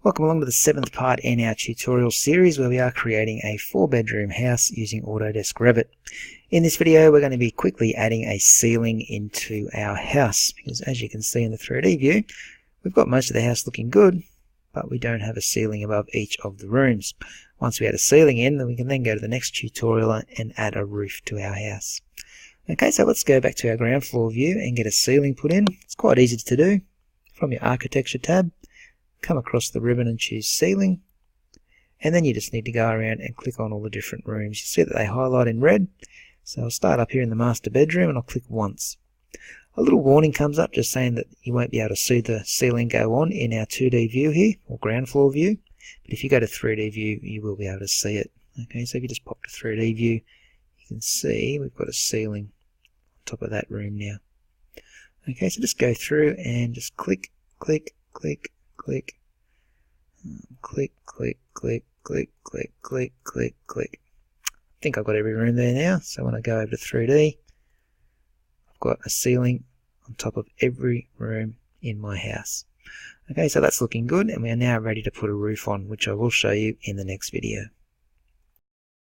Welcome along to the 7th part in our tutorial series where we are creating a 4-bedroom house using Autodesk Revit. In this video we're going to be quickly adding a ceiling into our house because, as you can see in the 3D view, we've got most of the house looking good, but we don't have a ceiling above each of the rooms. Once we add a ceiling in, then we can then go to the next tutorial and add a roof to our house. Okay, so let's go back to our ground floor view and get a ceiling put in. It's quite easy to do. From your architecture tab, come across the ribbon and choose ceiling, and then you just need to go around and click on all the different rooms. You see that they highlight in red, so I'll start up here in the master bedroom and I'll click once. A little warning comes up just saying that you won't be able to see the ceiling go on in our 2D view here, or ground floor view, but if you go to 3D view you will be able to see it. Okay, so if you just pop to 3D view, you can see we've got a ceiling on top of that room now. Okay, so just go through and just click, click, click, click, click, click, click, click, click, click, click, click. I think I've got every room there now, so when I go over to 3D, I've got a ceiling on top of every room in my house. Okay, so that's looking good, and we are now ready to put a roof on, which I will show you in the next video.